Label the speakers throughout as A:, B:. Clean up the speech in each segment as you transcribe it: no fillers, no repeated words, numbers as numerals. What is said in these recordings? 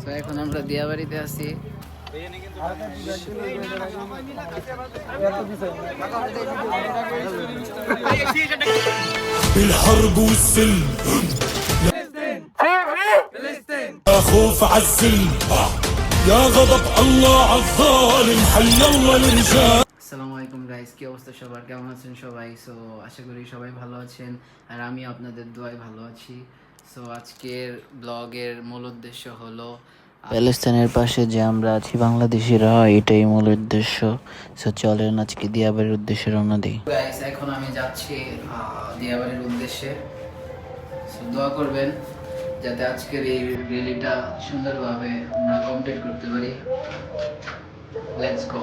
A: তো এখন আমরা দিয়াবাড়িতে আছি।
B: الحرب والسلم يا خوف عالسلم يا غضب الله عالظالم حي الله الرجال।
A: আসসালামু আলাইকুম গাইস, কি অবস্থা সবার? কেমন আছেন সবাই? সো আশা করি সবাই ভালো আছেন, আর আমি আপনাদের দোয়ায় ভালো আছি। সো আজকের ব্লগের মূল উদ্দেশ্য হলো প্যালেস্তাইনের পাশে যে আমরা আছি বাংলাদেশিরা, এটাই মূল উদ্দেশ্য। সো চলেন আজকে দিয়াবাড়ির উদ্দেশ্যে রওনা দিই। গাইস এখন আমি যাচ্ছি দিয়াবাড়ির উদ্দেশ্যে। সো দোয়া করবেন যাতে আজকের এই র্যালিটা সুন্দরভাবে আমরা কমপ্লিট করতে পারি। Let's go.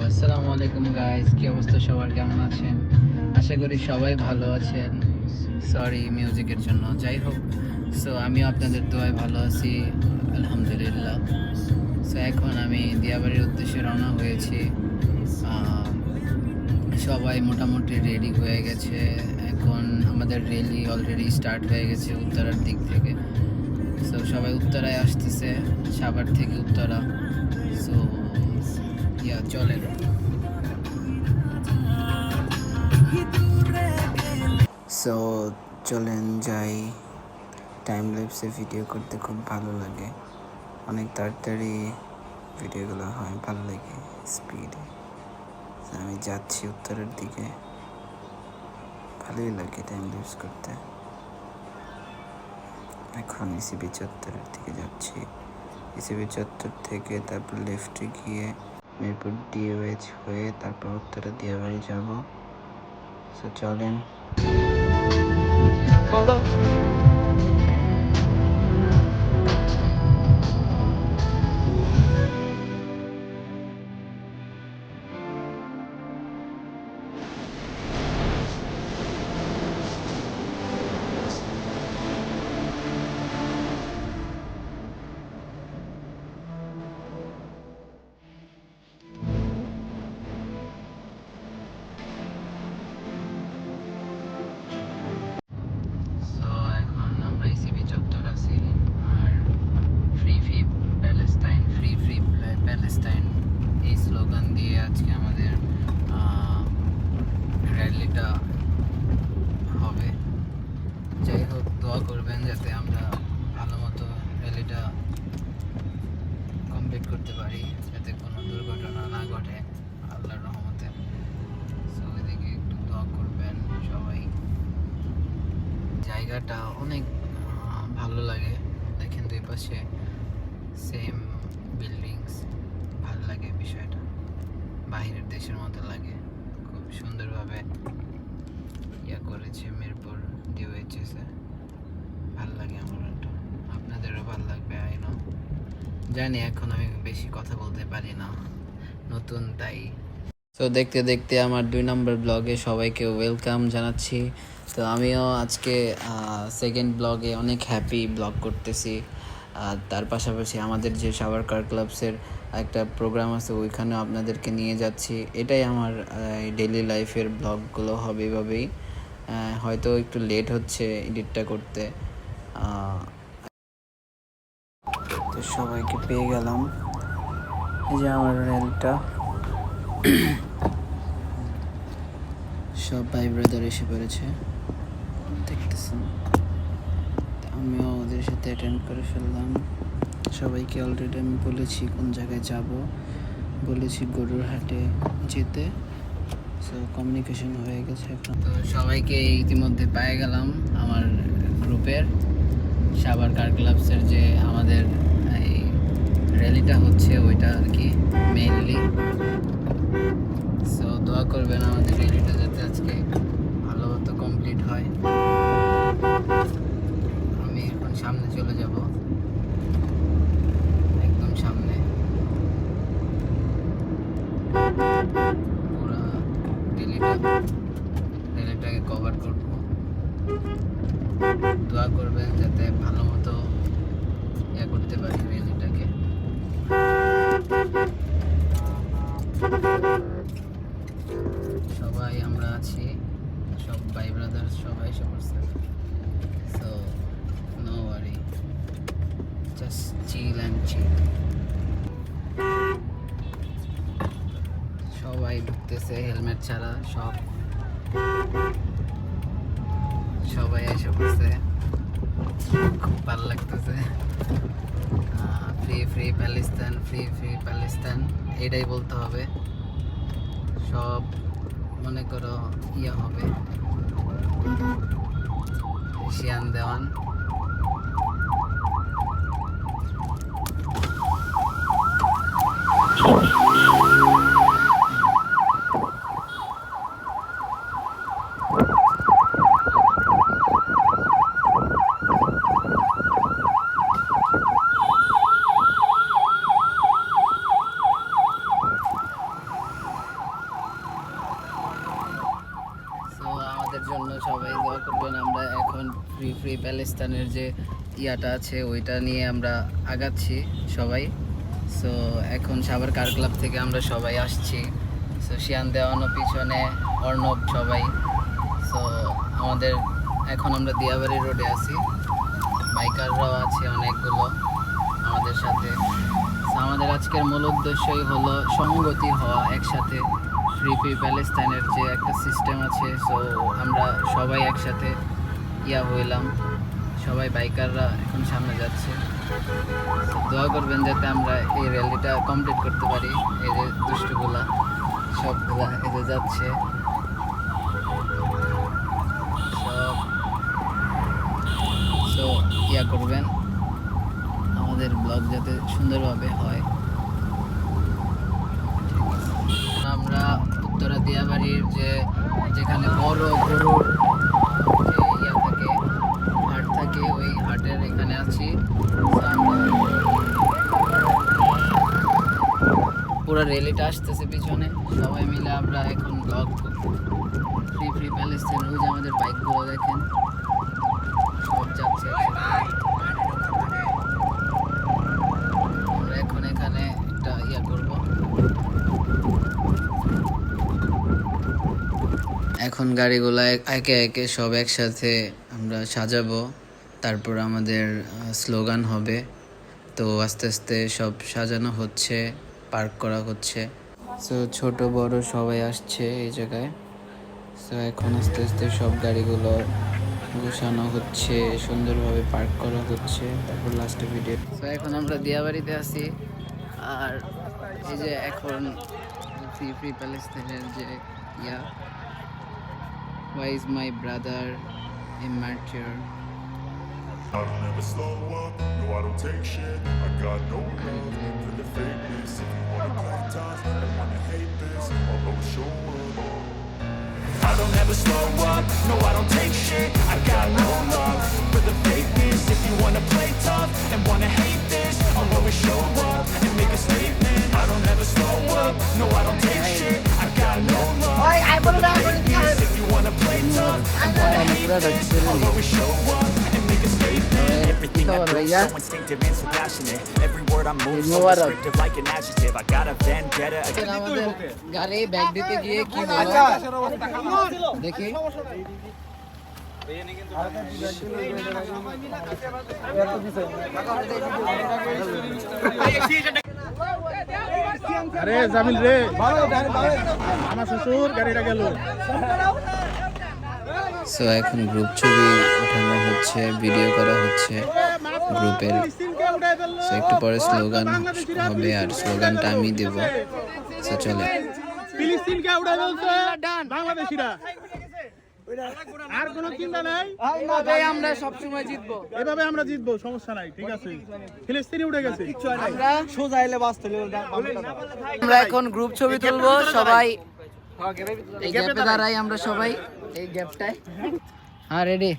A: আসসালামু আলাইকুম গাইস, কি অবস্থা সবার? কেমন আছেন? আশা করি সবাই ভালো আছেন। সরি মিউজিকের জন্য, যাই হোক। সো আমিও আপনাদের দোয়ায় ভালো আছি, আলহামদুলিল্লাহ। সো এখন আমি দিয়াবাড়ির উদ্দেশ্যে রওনা হয়েছি। সবাই মোটামুটি রেডি হয়ে গেছে। এখন আমাদের র্যালি অলরেডি স্টার্ট হয়ে গেছে উত্তরার দিক থেকে। সো সবাই উত্তরায় আসতেছে, সাভার থেকে উত্তরা। সো চলেন। সো চলেন যাই। টাইম ল্যাপসে ভিডিও করতে খুব ভালো লাগে, অনেক তাড়াতাড়ি ভিডিওগুলো হয়, ভালো লাগে স্পিডে। আমি যাচ্ছি উত্তরের দিকে, ভালোই লাগে টাইম ল্যাপস করতে। এখন ইসিবি চত্বরের দিকে যাচ্ছি। ইসিবি চত্বর থেকে তারপর লেফটে গিয়ে মিরপুর ডিওএইচ হয়ে তারপর উত্তরা দিয়াবাড়ি যাব। সো চলেন। প্যালেস্টাইন এই স্লোগান দিয়ে আজকে আমাদের র্যালিটা হবে। যাই হোক, দোয়া করবেন যাতে আমরা ভালো মতো র্যালিটা কমপ্লিট করতে পারি, যাতে কোনো দুর্ঘটনা না ঘটে আল্লাহর রহমতে। সো এদিকে একটু দোয়া করবেন সবাই। জায়গাটা অনেক ভালো লাগে, দেখেন দুই পাশে সেম বিল্ডিংস, ভালো লাগে বিষয়টা, বাহিরের দেশের মতো লাগে। খুব সুন্দরভাবে করেছে মিরপুর ডিওএইচএস এ, ভালো লাগে আমার। এটা আপনাদেরও ভালো লাগবে আই নো, জানি। এখন আমি বেশি কথা বলতে পারি না, নতুন তাই। তো দেখতে দেখতে আমার 2 নম্বর ব্লগে সবাইকে ওয়েলকাম জানাচ্ছি। তো আমিও আজকে সেকেন্ড ব্লগে অনেক হ্যাপি ব্লগ করতেছি। তার পাশাপাশি আমাদের যে সাভার কার ক্লাবসের একটা প্রোগ্রাম আছে, ওইখানেও আপনাদেরকে নিয়ে যাচ্ছি। এটাই আমার ডেইলি লাইফের ব্লগগুলো হবে এভাবেই। হয়তো একটু লেট হচ্ছে এডিটটা করতে। তো সবাইকে পেয়ে গেলাম, এই যে আমার রেলটা। সব ভাই ব্রাদার এসে পড়েছে, দেখতেছেন। আমিও ওদের সাথে অ্যাটেন্ড করে ফেললাম। সবাইকে অলরেডি আমি বলেছি কোন জায়গায় যাব, বলেছি গরুর হাটে যেতে। সো কমিউনিকেশন হয়ে গেছে এখন। তো সবাইকে ইতিমধ্যে পেয়ে গেলাম আমার গ্রুপের, সাভার কার ক্লাবসের যে আমাদের এই র্যালিটা হচ্ছে ওইটা আর কি মেইনলি। করবেন আমাদের র্যালিটা যাতে আজকে ভালো মতো কমপ্লিট হয়। আমি এখন সামনে চলে যাব, একদম সামনে পুরো র্যালিটাকে কভার করব। দোয়া করবেন যাতে ভালো মতো করতে পারি র্যালিটাকে। সবাই আমরা আছি, সব ভাই ব্রাদার সবাই সবার সাথে। So no worry, just chill and chill. সবাই ঢুকতেছে হেলমেট ছাড়া, সবাই এসে পড়ছে, খুব ভালো লাগতেছে। Free free Palestine, free free Palestine এটাই বলতে হবে। সব মনে করো হবে এশিয়ান দেওয়ান। আমাদের জন্য সবাই দোয়া করবেন। আমরা এখন ফ্রি ফ্রি প্যালেস্তাইনের যে ইয়াটা আছে ওইটা নিয়ে আমরা আগাচ্ছি সবাই। সো এখন সাভার কার ক্লাব থেকে আমরা সবাই আসছি। সো শিয়ান দেওয়ানো পিছনে, অর্ণব সবাই। সো আমাদের এখন আমরা দিয়াবাড়ি রোডে আছি, বাইকাররাও আছে অনেকগুলো আমাদের সাথে। সো আমাদের আজকের মূল উদ্দেশ্যই হলো সংগতি হওয়া একসাথে। ফ্রি ফ্রি প্যালেস্তাইনের যে একটা সিস্টেম আছে, সো আমরা সবাই একসাথে হইলাম। সবাই বাইকাররা এখন সামনে যাচ্ছে। দোয়া করবেন যাতে আমরা এই র্যালিটা কমপ্লিট করতে পারি। এই যে দুষ্টুগুলা সবগুলা এই যে যাচ্ছে, সব সো করবেন আমাদের ব্লগ যাতে সুন্দরভাবে হয়। আমরা উত্তরা দিয়াবাড়ির যেখানে বড় গরুর যে থাকে, হাট থাকে, ওই হাটের এখানে আছি। পুরো র্যালিটা আসতেছে পিছনে, সবাই মিলে আমরা এখন ব্লগ ফ্রি ফ্রি প্যালেস্তাইন। ওই যে আমাদের বাইকগুলো দেখেন সব যাচ্ছে। আমরা এখন এখানে একটা করব। এখন গাড়িগুলো একে একে সব একসাথে আমরা সাজাবো, তারপর আমাদের স্লোগান হবে। তো আস্তে আস্তে সব সাজানো হচ্ছে, পার্ক করা হচ্ছে। সো ছোট বড় সবাই আসছে এই জায়গায়। সো এখন আস্তে আস্তে সব গাড়িগুলো গোছানো হচ্ছে, সুন্দরভাবে পার্ক করা হচ্ছে, তারপর লাস্টে ভিডিও। সো এখন আমরা দিয়াবাড়িতে আছি। আর এই যে এখন ফ্রি ফ্রি প্যালেস্তাইনের যে Why is my brother a martyr?
C: I don't ever slow up, no I don't take shit. I got no love for the fakeness. If you wanna play tough and wanna hate this, I'll always show up. I don't ever slow up, no I don't take shit. I got no love for the fakeness. If you wanna play tough and wanna hate this, I'll always show up and make a statement. I don't ever slow up, no I don't take shit. I got no love for the fakeness. If you wanna play tough and wanna hate this, I'll always show up and make a statement. Everything I do is so instinctive and so passionate. Every word I move so descriptive like an adjective. I got a vendetta against
A: আমাদের গাড়ি bag দিতে গিয়ে কি হলো দেখি।
D: আরে জামিল রে, আমার শ্বশুর গাড়িটা গেল।
A: সো এখন গ্রুপ ছবি ওঠানো হচ্ছে, ভিডিও করা হচ্ছে গ্রুপের। সো একটু পরে স্লোগান হবে, আর স্লোগানটা আমি দেব। সো চলে,
D: ফিলিস্তিনকে উড়াই বলছে বাংলাদেশিরা। আর কোনো চিন্তা নাই,
A: আমরা সবসময় জিতবো,
D: এভাবে আমরা জিতবো, সমস্যা নাই, ঠিক আছে। ফিলিস্তিনি উঠে গেছে,
A: আমরা এখন গ্রুপ ছবি তুলবো, সবাই এই গ্যাপে দাঁড়াই আমরা সবাই, এই গ্যাপটায়। হ্যাঁ, রেডি।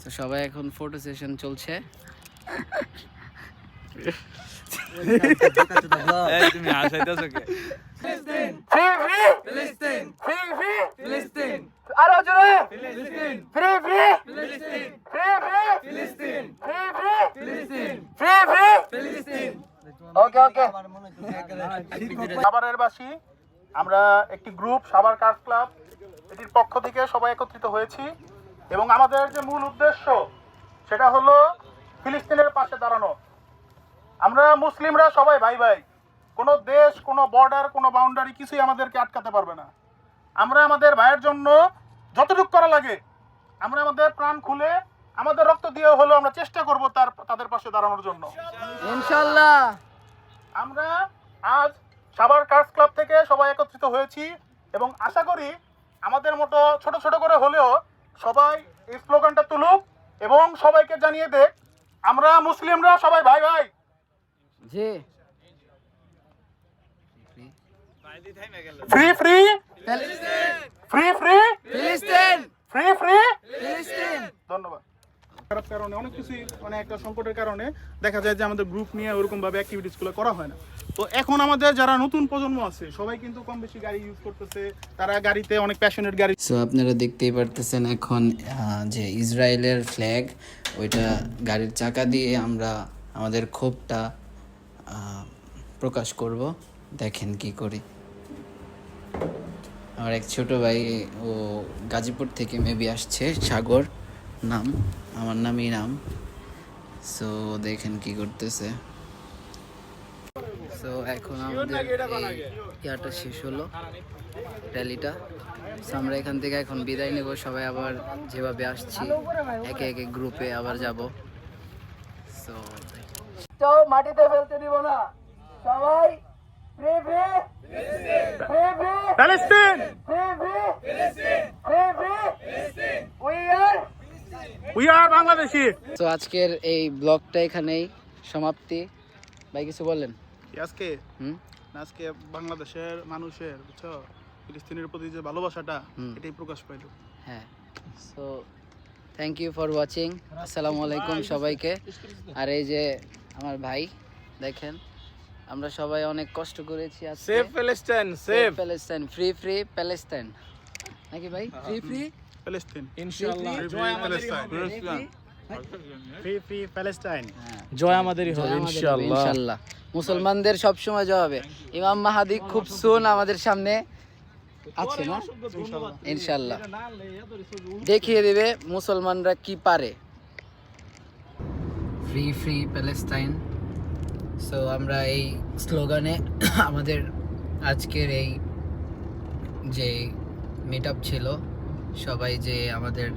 A: তো সবাই এখন ফটো সেশন চলছে।
E: তুমি হাসাইতেছো কে?
A: আরো জোরে ওকে ওকে।
D: সাভারের বাসী আমরা একটি গ্রুপ সাভার কার্স ক্লাব এটির পক্ষ থেকে সবাই একত্রিত হয়েছি এবং আমাদের যে মূল উদ্দেশ্য সেটা হলো ফিলিস্তিনের পাশে দাঁড়ানো। আমরা মুসলিমরা সবাই ভাই ভাই, কোনো দেশ, কোনো বর্ডার, কোনো বাউন্ডারি কিছুই আমাদেরকে আটকাতে পারবে না। আমরা আমাদের ভাইয়ের জন্য যতটুকু করা লাগে আমরা আমাদের প্রাণ খুলে আমাদের রক্ত দিয়ে হলেও আমরা চেষ্টা করব তাদের পাশে দাঁড়ানোর জন্য
A: ইনশাআল্লাহ।
D: আমরা আজ সাভার কার্স ক্লাব থেকে সবাই একত্রিত হয়েছি এবং আশা করি আমাদের মতো ছোট ছোট করে হলেও সবাই এই স্লোগানটা তুলুক এবং সবাইকে জানিয়ে দেখ আমরা মুসলিমরা সবাই ভাই ভাই।
A: জি।
D: ফ্রি ফ্রি ফ্রি ফ্রি
A: ফিলিস্তিন,
D: ফ্রি ফ্রি
A: ফিলিস্তিন।
D: ধন্যবাদ। খারাপ কারণে অনেক কিছুই একটা সংকটের কারণে দেখা যায় যে আমাদের গ্রুপ নিয়ে ওরকম ভাবে অ্যাক্টিভিটিসগুলো করা হয় না। তো এখন আমাদের যারা নতুন প্রজন্ম আছে সবাই কিন্তু কম বেশি গাড়ি ইউজ করতেছে, তারা গাড়িতে অনেক প্যাশনেট গাড়ি।
A: সো আপনারা দেখতেই পারতেছেন এখন যে ইসরায়েলের ফ্ল্যাগ, ওইটা গাড়ির চাকা দিয়ে আমরা আমাদের ক্ষোভটা প্রকাশ করব। দেখেন কি করি। আমার এক ছোট ভাই, ও গাজীপুর থেকে মেবি আসছে, সাগর নাম, আমার নামই নাম। সো দেখেন কি করতেছে। সো এখন আমাদের ইয়াটা শেষ হলো, র্যালিটা। সো আমরা এখান থেকে এখন বিদায় নেব। সবাই আবার যেভাবে আসছি একে একে গ্রুপে আবার যাব। সো তো মাটিতে ফেলতে দিব না, সবাই free free free free
D: Palestine,
A: free free free free
D: we are Bangladeshi.
A: তো আজকের এই ব্লগটা এখানেই সমাপ্তি। ভাই কিছু বলেন?
D: আজকে আজকে বাংলাদেশের মানুষের বুঝছো ফিলিস্তিনের প্রতি যে ভালোবাসাটা এটাই প্রকাশ পাইল।
A: হ্যাঁ। So thank you for watching. আসসালামু আলাইকুম সবাইকে। আর এই যে আমার ভাই, দেখেন আমরা সবাই অনেক কষ্ট করেছি আজকে।
E: Save Palestine, save
A: Palestine, free free Palestine, নাকি ভাই? ফ্রি ফ্রি
D: প্যালেস্টাইন
E: ইনশাআল্লাহ।
D: জয় প্যালেস্টাইন, ফ্রি ফ্রি প্যালেস্টাইন,
E: জয় আমাদেরই হবে ইনশাআল্লাহ।
A: ইনশাআল্লাহ। মুসলমানদের সব সময় জয় হবে। ইমাম মাহাদি খুব সুন আমাদের সামনে আছে না? ইনশাআল্লাহ দেখিয়ে দেবে মুসলমানরা কি পারে। Free free Palestine. সো আমরা এই স্লোগানে আমাদের আজকের এই যে মিট আপ ছিল, সবাই যে আমাদের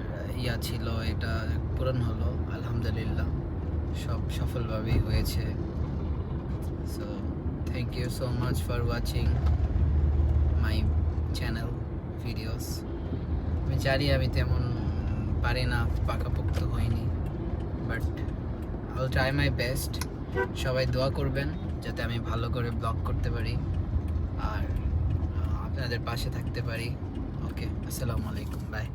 A: ইয়া ছিল এটা পূরণ হলো আলহামদুলিল্লাহ, সব সফলভাবেই হয়েছে। So thank you so much for watching my channel videos. আমি জানি আমি তেমন পারি না, পাকাপোক্ত হয়নি, but I will try my best. সবাই দোয়া করবেন যাতে আমি ভালো করে ব্লগ করতে পারি আর আপনাদের পাশে থাকতে পারি। ওকে, আসসালামু আলাইকুম, বাই।